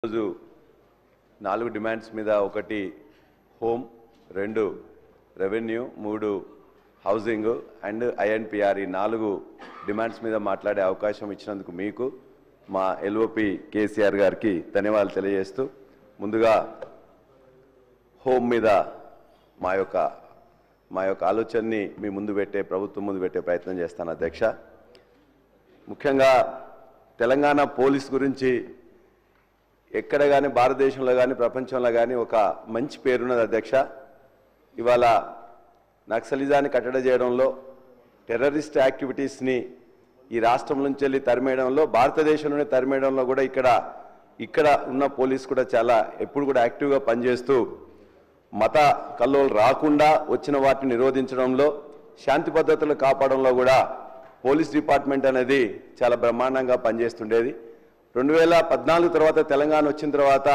రోజు 4 డిమాండ్స్ మీద 1 home 2 revenue 3 housing and INPR ఈ 4 డిమాండ్స్ మీద మాట్లాడే అవకాశం ఇచ్చినందుకు మీకు మా ఎల్ఓపి కేసీఆర్ గారికి ధన్యవాదాలు తెలియజేస్తూ ముందుగా హోమ్ మీద మా యొక్క ఆలోచనని మీ ముందు పెట్టే ప్రభుత్వం ముందు పెట్టే ప్రయత్నం చేస్తాను అధ్యక్ష. ముఖ్యంగా తెలంగాణ పోలీస్ గురించి ఎక్కడ కానీ భారతదేశంలో కానీ ప్రపంచంలో కానీ ఒక మంచి పేరున్నది అధ్యక్ష. ఇవాళ నక్సలిజాన్ని కట్టడి చేయడంలో టెర్రరిస్ట్ యాక్టివిటీస్ని ఈ రాష్ట్రం నుంచి వెళ్ళి తరిమేయడంలో భారతదేశంలోనే తరిమేయడంలో కూడా ఇక్కడ ఉన్న పోలీస్ కూడా చాలా ఎప్పుడు కూడా యాక్టివ్గా పనిచేస్తూ మత కల్లోలు రాకుండా వచ్చిన వాటిని నిరోధించడంలో శాంతి భద్రతలు కాపాడంలో కూడా పోలీస్ డిపార్ట్మెంట్ అనేది చాలా బ్రహ్మాండంగా పనిచేస్తుండేది. 2014 తర్వాత తెలంగాణ వచ్చిన తర్వాత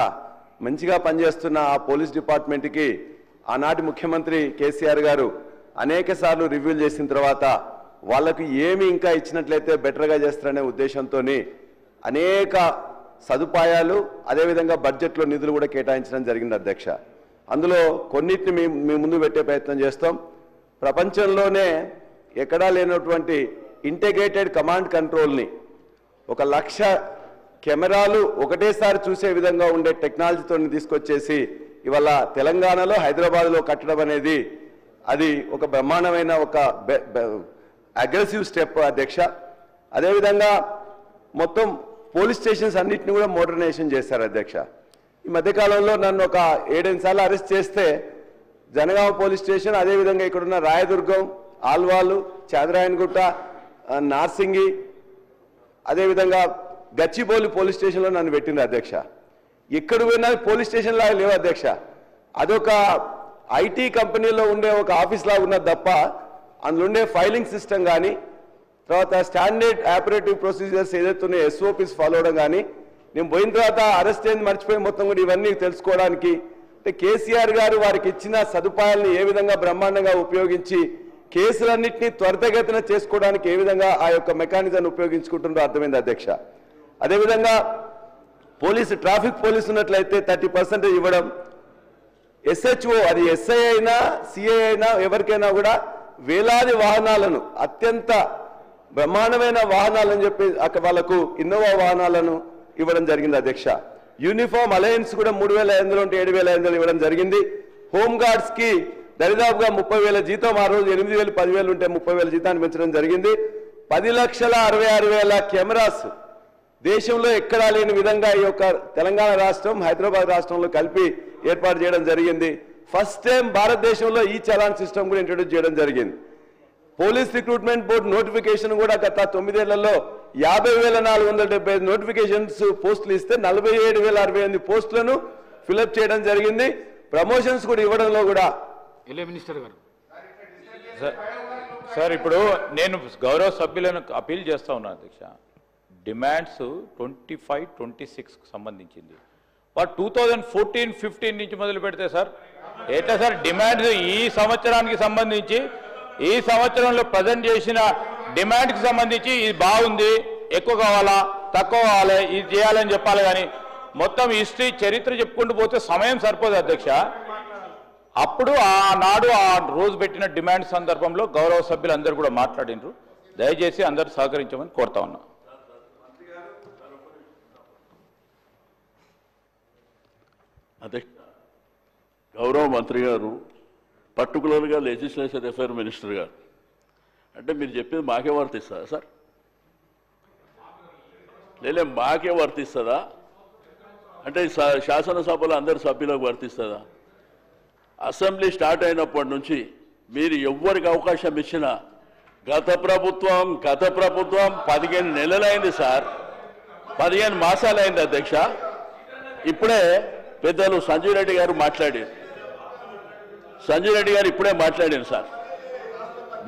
మంచిగా పనిచేస్తున్న ఆ పోలీస్ డిపార్ట్మెంట్కి ఆనాటి ముఖ్యమంత్రి కేసీఆర్ గారు అనేక సార్లు రివ్యూలు చేసిన తర్వాత వాళ్ళకు ఏమి ఇంకా ఇచ్చినట్లయితే బెటర్గా చేస్తారనే ఉద్దేశంతో అనేక సదుపాయాలు అదేవిధంగా బడ్జెట్లో నిధులు కూడా కేటాయించడం జరిగింది అధ్యక్ష. అందులో కొన్నిటిని మీ ముందు పెట్టే ప్రయత్నం చేస్తాం. ప్రపంచంలోనే ఎక్కడా లేనటువంటి ఇంటిగ్రేటెడ్ కమాండ్ కంట్రోల్ని 1,00,000 కెమెరాలు ఒకటేసారి చూసే విధంగా ఉండే టెక్నాలజీతో తీసుకొచ్చేసి ఇవాళ తెలంగాణలో హైదరాబాద్లో కట్టడం అనేది అది ఒక బ్రహ్మాండమైన ఒక అగ్రెసివ్ స్టెప్ అధ్యక్ష. అదేవిధంగా మొత్తం పోలీస్ స్టేషన్స్ అన్నింటినీ కూడా మోడర్నైజేషన్ చేశారు అధ్యక్ష. ఈ మధ్యకాలంలో నన్ను ఒక 7-8 సార్లు అరెస్ట్ చేస్తే జనగామ పోలీస్ స్టేషన్ అదేవిధంగా ఇక్కడున్న రాయదుర్గం, ఆల్వాలు, చాంద్రాయణగుట్ట, నార్సింగి అదేవిధంగా గచ్చిబౌలి పోలీస్ స్టేషన్లో నన్ను పెట్టింది అధ్యక్ష. ఎక్కడ పోయినా పోలీస్ స్టేషన్ లాగా లేవు అధ్యక్ష. అదొక ఐటీ కంపెనీలో ఉండే ఒక ఆఫీస్ లాగా ఉన్నది తప్ప అందులో ఉండే ఫైలింగ్ సిస్టమ్ కానీ తర్వాత స్టాండర్డ్ ఆపరేటివ్ ప్రొసీజర్స్ ఏదైతే ఎస్ఓపీస్ ఫాలో అవడం కానీ నేను పోయిన తర్వాత అరెస్ట్ అయింది మర్చిపోయి మొత్తం కూడా ఇవన్నీ తెలుసుకోవడానికి అంటే కేసీఆర్ గారు వారికి ఇచ్చిన సదుపాయాలను ఏ విధంగా బ్రహ్మాండంగా ఉపయోగించి కేసులన్నింటినీ త్వరితగతిన చేసుకోవడానికి ఏ విధంగా ఆ యొక్క మెకానిజాన్ని ఉపయోగించుకుంటుందో అర్థమైంది అధ్యక్ష. అదేవిధంగా ట్రాఫిక్ పోలీసు ఉన్నట్లయితే 30% ఇవ్వడం, ఎస్హెచ్ఓ అది ఎస్ఐ అయినా సిఐ అయినా ఎవరికైనా కూడా వేలాది వాహనాలను అత్యంత బ్రహ్మాండమైన వాహనాలని చెప్పి వాళ్ళకు ఇన్నోవా వాహనాలను ఇవ్వడం జరిగింది అధ్యక్ష. యూనిఫామ్ అలయన్స్ కూడా 3,500 ఉంటే 7,500 ఇవ్వడం జరిగింది. హోంగార్డ్స్ కి దరిదాపుగా 30,000 జీతం, ఆ రోజు 8,000 10,000 ఉంటే 30,000 జీతాన్ని పెంచడం జరిగింది. 10,66,000 కెమెరాస్ దేశంలో ఎక్కడా లేని విధంగా ఈ యొక్క తెలంగాణ రాష్ట్రం హైదరాబాద్ రాష్ట్రంలో కలిపి ఏర్పాటు చేయడం జరిగింది. ఫస్ట్ టైం భారతదేశంలో ఈ చలాన్ సిస్టమ్ కూడా ఇంట్రొడ్యూస్ చేయడం జరిగింది. పోలీస్ రిక్రూట్మెంట్ బోర్డు నోటిఫికేషన్ కూడా గత 9 ఏళ్లలో 50,475 నోటిఫికేషన్స్ పోస్టులు ఇస్తే 47,068 పోస్టులను ఫిలప్ చేయడం జరిగింది. ప్రమోషన్స్ కూడా ఇవ్వడంలో కూడా మినిస్టర్ గారు సార్ ఇప్పుడు నేను గౌరవ సభ్యులను అపీల్ చేస్తా ఉన్నాను అధ్యక్ష. డిమాండ్స్ 25-26 సంబంధించింది. వారు 2014-15 నుంచి మొదలు పెడితే సార్ ఎట్లా సార్ డిమాండ్స్ ఈ సంవత్సరానికి సంబంధించి ఈ సంవత్సరంలో ప్రజెంట్ చేసిన డిమాండ్కి సంబంధించి ఇది బాగుంది, ఎక్కువ కావాలా తక్కువ కావాలి ఇది చేయాలని చెప్పాలి కానీ మొత్తం హిస్టరీ చరిత్ర చెప్పుకుంటూ పోతే సమయం సరిపోదు అధ్యక్ష. అప్పుడు ఆనాడు ఆ రోజు పెట్టిన డిమాండ్ సందర్భంలో గౌరవ సభ్యులు అందరూ కూడా మాట్లాడినారు. దయచేసి అందరూ సహకరించమని కోరుతా ఉన్నా. అధ్యక్ష, గౌరవ మంత్రి గారు పర్టికులర్గా లెజిస్లేచర్ అఫైర్ మినిస్టర్ గారు అంటే మీరు చెప్పింది మాకే వర్తిస్తుందా సార్? మాకే వర్తిస్తుందా అంటే శాసనసభలో అందరి సభ్యులకు వర్తిస్తుందా? అసెంబ్లీ స్టార్ట్ అయినప్పటి నుంచి మీరు ఎవ్వరికి అవకాశం ఇచ్చినా గత ప్రభుత్వం 15 నెలలైంది సార్, 15 మాసాలైంది అధ్యక్ష. ఇప్పుడే పెద్దలు సంజయ్ రెడ్డి గారు మాట్లాడారు. సంజయ్ రెడ్డి గారు ఇప్పుడే మాట్లాడారు సార్.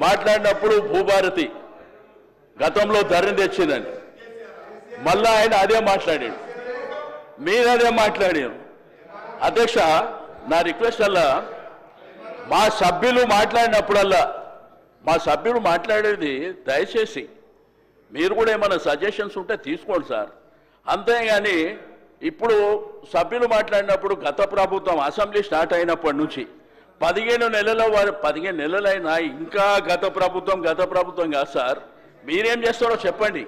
మాట్లాడినప్పుడు భూభారతి గతంలో ధరని తెచ్చిందని మళ్ళా ఆయన అదే మాట్లాడాడు, మీరు అదే మాట్లాడారు. అధ్యక్ష, నా రిక్వెస్ట్ అలా మా సభ్యులు మాట్లాడినప్పుడల్లా మా సభ్యులు మాట్లాడేది దయచేసి మీరు కూడా ఏమైనా సజెషన్స్ ఉంటే తీసుకోండి సార్. అంతేగాని ఇప్పుడు సభ్యులు మాట్లాడినప్పుడు గత ప్రభుత్వం అసెంబ్లీ స్టార్ట్ అయినప్పటి నుంచి 15 నెలల 15 నెలలైనా ఇంకా గత ప్రభుత్వం కాదు సార్. మీరేం చేస్తారో చెప్పండి.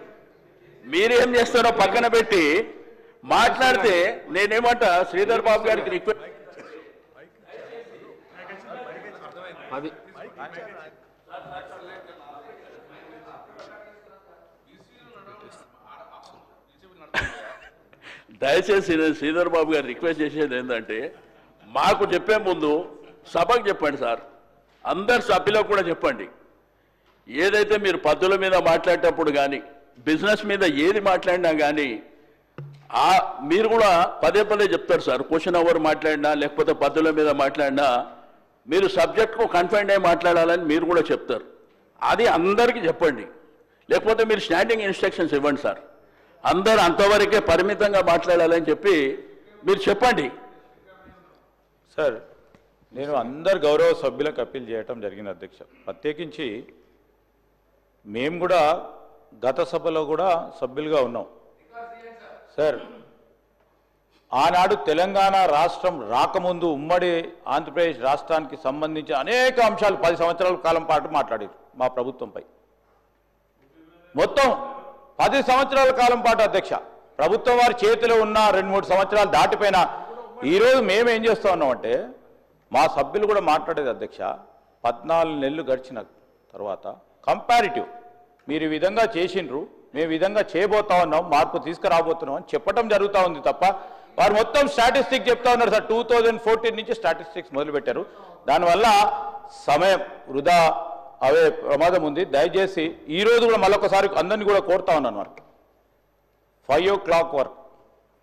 మీరేం చేస్తారో పక్కన పెట్టి మాట్లాడితే నేనేమంటా శ్రీధర్ బాబు గారికి రిక్వెస్ట్ దయచేసి నేను శ్రీధర్ బాబు గారు రిక్వెస్ట్ చేసేది ఏంటంటే మాకు చెప్పే ముందు సభకు చెప్పండి సార్, అందరు సభ్యులకు కూడా చెప్పండి. ఏదైతే మీరు పద్ధతుల మీద మాట్లాడేటప్పుడు కానీ బిజినెస్ మీద ఏది మాట్లాడినా కానీ మీరు కూడా పదే చెప్తారు సార్. క్వశ్చన్ అవర్ మాట్లాడినా లేకపోతే పద్ధతుల మీద మాట్లాడినా మీరు సబ్జెక్ట్కు కన్ఫైన్డ్ అయ్యి మాట్లాడాలని మీరు కూడా చెప్తారు. అది అందరికీ చెప్పండి. లేకపోతే మీరు స్టాండింగ్ ఇన్స్ట్రక్షన్స్ ఇవ్వండి సార్. అందరూ అంతవరకే పరిమితంగా మాట్లాడాలని చెప్పి మీరు చెప్పండి. సార్, నేను అందరు గౌరవ సభ్యులకు అప్పీల్ చేయటం జరిగింది అధ్యక్ష. ప్రత్యేకించి మేము కూడా గత సభలో కూడా సభ్యులుగా ఉన్నాం సార్. ఆనాడు తెలంగాణ రాష్ట్రం రాకముందు ఉమ్మడి ఆంధ్రప్రదేశ్ రాష్ట్రానికి సంబంధించి అనేక అంశాలు 10 సంవత్సరాల కాలం పాటు మాట్లాడారు మా ప్రభుత్వంపై. మొత్తం 10 సంవత్సరాల కాలం పాటు అధ్యక్ష ప్రభుత్వం వారి చేతిలో ఉన్న 2-3 సంవత్సరాలు దాటిపోయినా ఈరోజు మేము ఏం చేస్తూ ఉన్నామంటే మా సభ్యులు కూడా మాట్లాడేది అధ్యక్ష, 14 నెలలు గడిచిన తర్వాత కంపారిటివ్ మీరు ఈ విధంగా చేసిండ్రు, మేము ఈ విధంగా చేయబోతా ఉన్నాం, మార్పు తీసుకురాబోతున్నాం అని చెప్పడం జరుగుతూ ఉంది తప్ప వారు మొత్తం స్టాటిస్టిక్స్ చెప్తా ఉన్నారు సార్. 2014 నుంచి స్టాటిస్టిక్స్ మొదలుపెట్టారు. దానివల్ల సమయం వృధా అవే ప్రమాదం ఉంది. దయచేసి ఈరోజు కూడా మళ్ళొకసారి అందరినీ కూడా కోరుతా ఉన్నాను అనమాట, 5 o'clock వరకు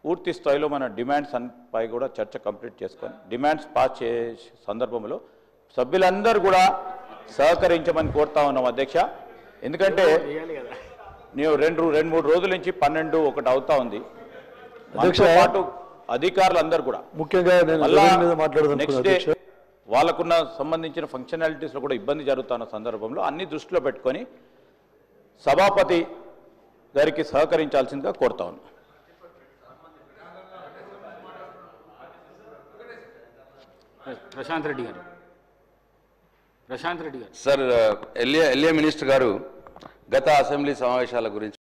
పూర్తి స్థాయిలో మన డిమాండ్స్ పై కూడా చర్చ కంప్లీట్ చేసుకొని డిమాండ్స్ పాస్ చేసే సందర్భంలో సభ్యులందరూ కూడా సహకరించమని కోరుతా ఉన్నాం అధ్యక్ష. ఎందుకంటే నేను 2-3 రోజుల నుంచి 12-1 అవుతా ఉంది. మనతో పాటు అధికారులు అందరూ కూడా ముఖ్యంగా నెక్స్ట్ డే వాళ్ళకున్న సంబంధించిన ఫంక్షనాలిటీస్లో కూడా ఇబ్బంది జరుగుతున్న సందర్భంలో అన్ని దృష్టిలో పెట్టుకొని సభాపతి గారికి సహకరించాల్సిందిగా కోరుతా ఉన్నాను. ప్రశాంత్ రెడ్డి గారు సార్, ఎల్ఏ మినిస్టర్ గారు గత అసెంబ్లీ సమావేశాల గురించి